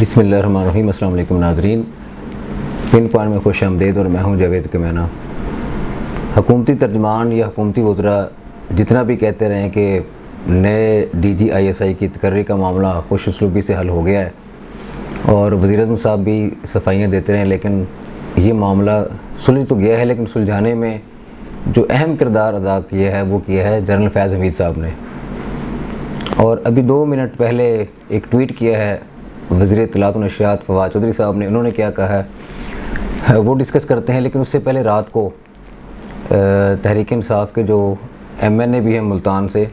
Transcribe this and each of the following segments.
بسم اللہ الرحمن الرحیم۔ السلام علیکم ناظرین، پن پوائنٹ میں خوش آمدید اور میں ہوں جاوید کمینہ۔ حکومتی ترجمان یا حکومتی وزراء جتنا بھی کہتے رہیں کہ نئے D G I S I کی تقرری کا معاملہ خوش اسلوبی سے حل ہو گیا ہے اور وزیر اعظم صاحب بھی صفائیاں دیتے رہیں، لیکن یہ معاملہ سلجھ تو گیا ہے، لیکن سلجھانے میں جو اہم کردار ادا کیا ہے وہ کیا ہے جنرل فیض حمید صاحب نے۔ اور ابھی 2 منٹ پہلے ایک ٹویٹ کیا ہے وزیر اطلاعات و نشریات فواد چودھری صاحب نے۔ انہوں نے کیا کہا ہے وہ ڈسکس کرتے ہیں، لیکن اس سے پہلے رات کو تحریک انصاف کے جو ایم این اے بھی ہیں ملتان سے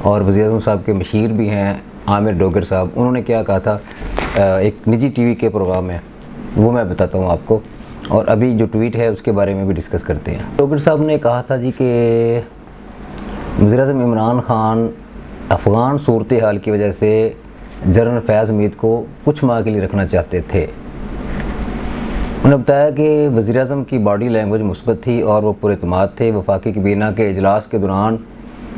اور وزیر اعظم صاحب کے مشیر بھی ہیں عامر ڈوگر صاحب، انہوں نے کیا کہا تھا ایک نجی ٹی وی کے پروگرام میں، وہ میں بتاتا ہوں آپ کو، اور ابھی جو ٹویٹ ہے اس کے بارے میں بھی ڈسکس کرتے ہیں۔ ڈوگر صاحب نے کہا تھا جی کہ وزیر اعظم عمران خان افغان صورتحال کی وجہ سے جنرل فیض حمید کو کچھ ماہ کے لیے رکھنا چاہتے تھے۔ انہوں نے بتایا کہ وزیر اعظم کی باڈی لینگویج مثبت تھی اور وہ پر اعتماد تھے۔ وفاقی کابینہ کے اجلاس کے دوران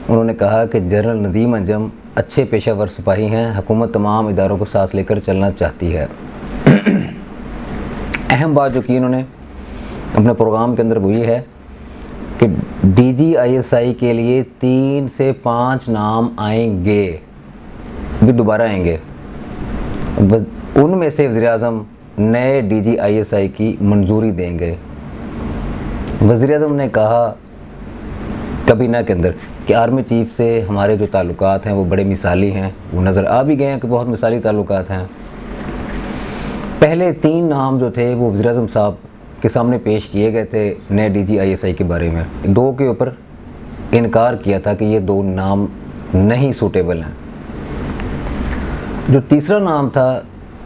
انہوں نے کہا کہ جنرل ندیم انجم اچھے پیشہ ور سپاہی ہیں، حکومت تمام اداروں کو ساتھ لے کر چلنا چاہتی ہے۔ اہم بات جو کی انہوں نے اپنے پروگرام کے اندر وہ یہ ہے کہ D G I S I کے لیے 3 سے 5 نام آئیں گے، بھی دوبارہ آئیں گے، ان میں سے وزیر اعظم نئے D G I S I کی منظوری دیں گے۔ وزیر اعظم نے کہا کابینہ کے اندر کہ آرمی چیف سے ہمارے جو تعلقات ہیں وہ بڑے مثالی ہیں، وہ نظر آ بھی گئے ہیں کہ بہت مثالی تعلقات ہیں۔ پہلے 3 نام جو تھے وہ وزیر اعظم صاحب کے سامنے پیش کیے گئے تھے نئے D G I S I کے بارے میں، 2 کے اوپر انکار کیا تھا کہ یہ 2 نام نہیں سوٹیبل ہیں۔ جو تیسرا نام تھا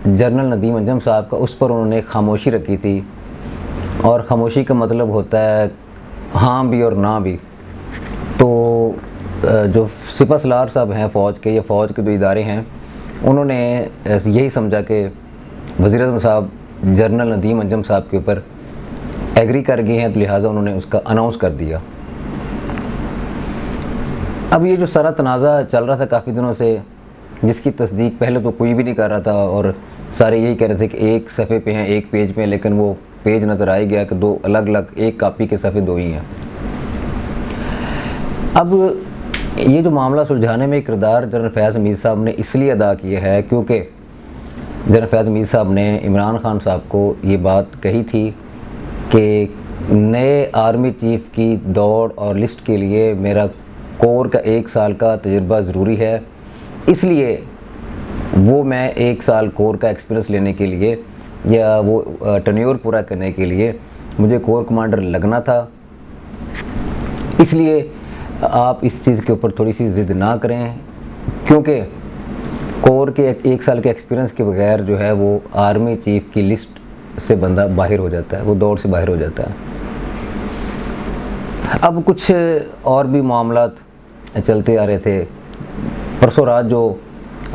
جنرل ندیم انجم صاحب کا، اس پر انہوں نے خاموشی رکھی تھی، اور خاموشی کا مطلب ہوتا ہے ہاں بھی اور نہ بھی۔ تو جو سپہ سالار صاحب ہیں فوج کے یا فوج کے 2 ادارے ہیں، انہوں نے یہی سمجھا کہ وزیر اعظم صاحب جنرل ندیم انجم صاحب کے اوپر ایگری کر گئے ہیں، تو لہٰذا انہوں نے اس کا اناؤنس کر دیا۔ اب یہ جو سارا تنازع چل رہا تھا کافی دنوں سے، جس کی تصدیق پہلے تو کوئی بھی نہیں کر رہا تھا اور سارے یہی کہہ رہے تھے کہ ایک صفحے پہ ہیں، ایک پیج پہ ہیں، لیکن وہ پیج نظر آ گیا کہ 2 الگ الگ، ایک کاپی کے صفحے 2 ہی ہیں۔ اب یہ جو معاملہ سلجھانے میں کردار جنرل فیض حمید صاحب نے اس لیے ادا کیا ہے کیونکہ جنرل فیض حمید صاحب نے عمران خان صاحب کو یہ بات کہی تھی کہ نئے آرمی چیف کی دوڑ اور لسٹ کے لیے میرا کور کا 1 سال کا تجربہ ضروری ہے، اس لیے وہ میں 1 سال کور کا ایکسپیرینس لینے کے لیے یا وہ ٹینیور پورا کرنے کے لیے مجھے کور کمانڈر لگنا تھا۔ اس لیے آپ اس چیز کے اوپر تھوڑی سی ضد نہ کریں، کیونکہ کور کے 1 سال کے ایکسپیرینس کے بغیر جو ہے وہ آرمی چیف کی لسٹ سے بندہ باہر ہو جاتا ہے، وہ دوڑ سے باہر ہو جاتا ہے۔ اب کچھ اور بھی معاملات چلتے آ رہے تھے۔ پرسوں رات جو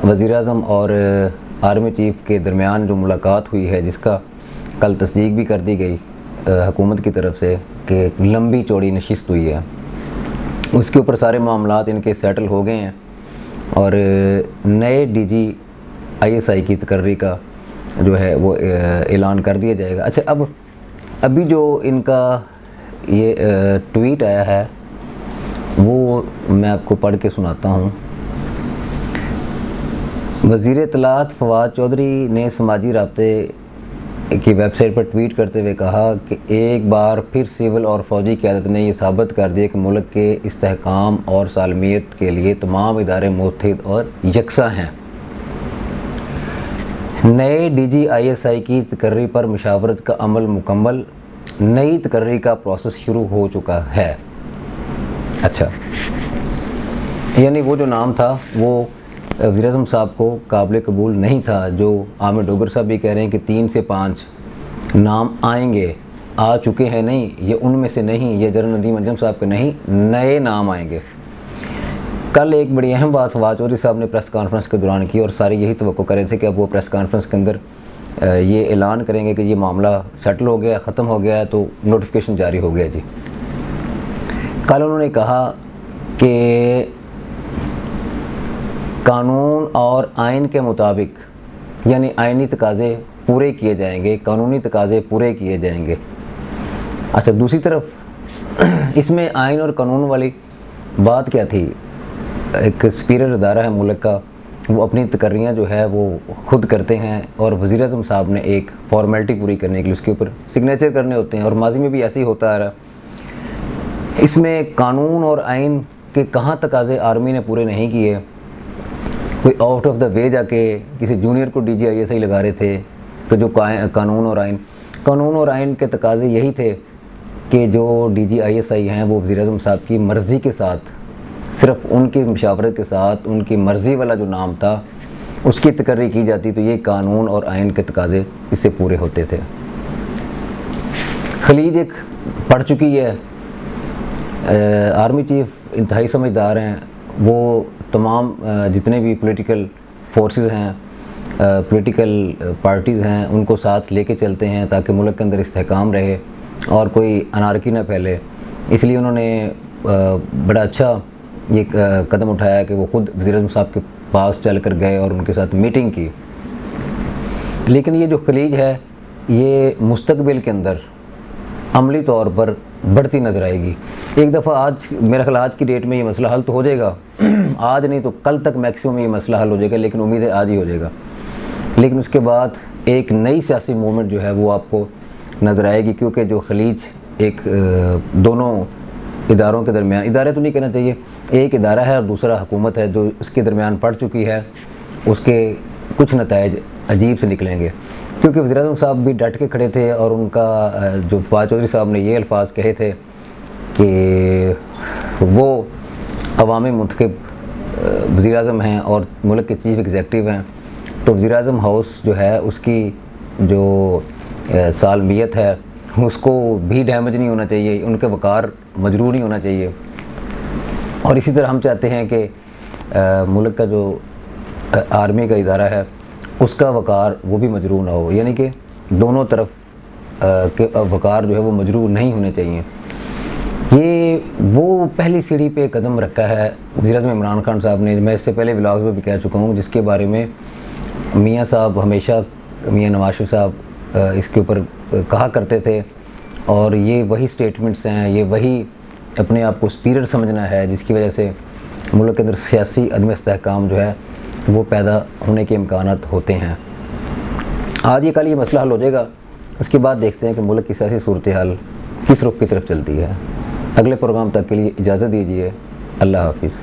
وزیر اعظم اور آرمی چیف کے درمیان جو ملاقات ہوئی ہے، جس کا کل تصدیق بھی کر دی گئی حکومت کی طرف سے کہ ایک لمبی چوڑی نشست ہوئی ہے، اس کے اوپر سارے معاملات ان کے سیٹل ہو گئے ہیں اور نئے D G I S I کی تقرری کا جو ہے وہ اعلان کر دیا جائے گا۔ اچھا، ابھی جو ان کا یہ ٹویٹ آیا ہے وہ میں آپ کو پڑھ کے سناتا ہوں۔ وزیر اطلاعات فواد چودھری نے سماجی رابطے کی ویب سائٹ پر ٹویٹ کرتے ہوئے کہا کہ ایک بار پھر سول اور فوجی قیادت نے یہ ثابت کر دیا کہ ملک کے استحکام اور سالمیت کے لیے تمام ادارے متحد اور یکساں ہیں۔ نئے D G I S I کی تقرری پر مشاورت کا عمل مکمل، نئی تقرری کا پروسیس شروع ہو چکا ہے۔ اچھا، یعنی وہ جو نام تھا وہ وزیر اعظم صاحب کو قابل قبول نہیں تھا، جو عامر ڈوگر صاحب بھی کہہ رہے ہیں کہ 3 سے 5 نام آئیں گے، آ چکے ہیں نہیں، یہ ان میں سے نہیں، یہ جنرل ندیم انجم صاحب کے نہیں، نئے نام آئیں گے۔ کل ایک بڑی اہم بات فواد چودھری صاحب نے پریس کانفرنس کے دوران کی اور سارے یہی توقع کر رہے تھے کہ اب وہ پریس کانفرنس کے اندر یہ اعلان کریں گے کہ یہ معاملہ سیٹل ہو گیا، ختم ہو گیا ہے، تو نوٹیفیکیشن جاری ہو گیا جی۔ کل انہوں نے کہا کہ قانون اور آئین کے مطابق یعنی آئینی تقاضے پورے کیے جائیں گے، قانونی تقاضے پورے کیے جائیں گے۔ اچھا، دوسری طرف اس میں آئین اور قانون والی بات کیا تھی؟ ایک سپیریئر ادارہ ہے ملک کا، وہ اپنی تقرریاں جو ہے وہ خود کرتے ہیں، اور وزیر اعظم صاحب نے ایک فارمیلٹی پوری کرنے کے لیے اس کے اوپر سگنیچر کرنے ہوتے ہیں، اور ماضی میں بھی ایسے ہی ہوتا آ رہا۔ اس میں قانون اور آئین کے کہاں تقاضے آرمی نے پورے نہیں کیے؟ کوئی آؤٹ آف دا وے جا کے کسی جونیئر کو D G I S I لگا رہے تھے کہ جو قانون اور آئین کے تقاضے یہی تھے کہ جو D G I S I ہیں وہ وزیر اعظم صاحب کی مرضی کے ساتھ، صرف ان کی مشاورت کے ساتھ، ان کی مرضی والا جو نام تھا اس کی تقرری کی جاتی، تو یہ قانون اور آئین کے تقاضے اس سے پورے ہوتے تھے۔ خلیج ایک پڑھ چکی ہے، آرمی چیف انتہائی سمجھدار ہیں، وہ تمام جتنے بھی پولیٹیکل فورسز ہیں، پولیٹیکل پارٹیز ہیں، ان کو ساتھ لے کے چلتے ہیں تاکہ ملک کے اندر استحکام رہے اور کوئی انارکی نہ پھیلے۔ اس لیے انہوں نے بڑا اچھا یہ قدم اٹھایا کہ وہ خود وزیر اعظم صاحب کے پاس چل کر گئے اور ان کے ساتھ میٹنگ کی۔ لیکن یہ جو خلیج ہے یہ مستقبل کے اندر عملی طور پر بڑھتی نظر آئے گی۔ ایک دفعہ آج میرا خیال آج کی ڈیٹ میں یہ مسئلہ حل تو ہو جائے گا، آج نہیں تو کل تک میکسیمم یہ مسئلہ حل ہو جائے گا، لیکن امید ہے آج ہی ہو جائے گا۔ لیکن اس کے بعد ایک نئی سیاسی موومنٹ جو ہے وہ آپ کو نظر آئے گی، کیونکہ جو خلیج ایک دونوں اداروں کے درمیان، ادارے تو نہیں کہنا چاہیے، ایک ادارہ ہے اور دوسرا حکومت ہے جو اس کے درمیان پڑ چکی ہے، اس کے کچھ نتائج عجیب سے نکلیں گے۔ کیونکہ وزیر اعظم صاحب بھی ڈٹ کے کھڑے تھے، اور ان کا جو فواد چودھری صاحب نے یہ الفاظ کہے تھے کہ وہ عوامی منتخب وزیر اعظم ہیں اور ملک کے چیف ایگزیکٹو ہیں، تو وزیر اعظم ہاؤس جو ہے اس کی جو سالمیت ہے اس کو بھی ڈیمیج نہیں ہونا چاہیے، ان کے وقار مجروح نہیں ہونا چاہیے۔ اور اسی طرح ہم چاہتے ہیں کہ ملک کا جو آرمی کا ادارہ ہے اس کا وقار وہ بھی مجروح نہ ہو، یعنی کہ دونوں طرف کے وقار جو ہے وہ مجروح نہیں ہونے چاہیے۔ یہ وہ پہلی سیڑھی پہ قدم رکھا ہے وزیر اعظم عمران خان صاحب نے، میں اس سے پہلے ولاگز میں بھی کہہ چکا ہوں، جس کے بارے میں میاں صاحب ہمیشہ، میاں نواز شریف صاحب اس کے اوپر کہا کرتے تھے، اور یہ وہی سٹیٹمنٹس ہیں، یہ وہی اپنے آپ کو سپیریئر سمجھنا ہے جس کی وجہ سے ملک کے اندر سیاسی عدم استحکام جو ہے وہ پیدا ہونے کے امکانات ہوتے ہیں۔ آج یہ کل یہ مسئلہ حل ہو جائے گا، اس کے بعد دیکھتے ہیں کہ ملک کی سیاسی صورتحال کس رخ کی طرف چلتی ہے۔ اگلے پروگرام تک کے لیے اجازت دیجیے، اللہ حافظ۔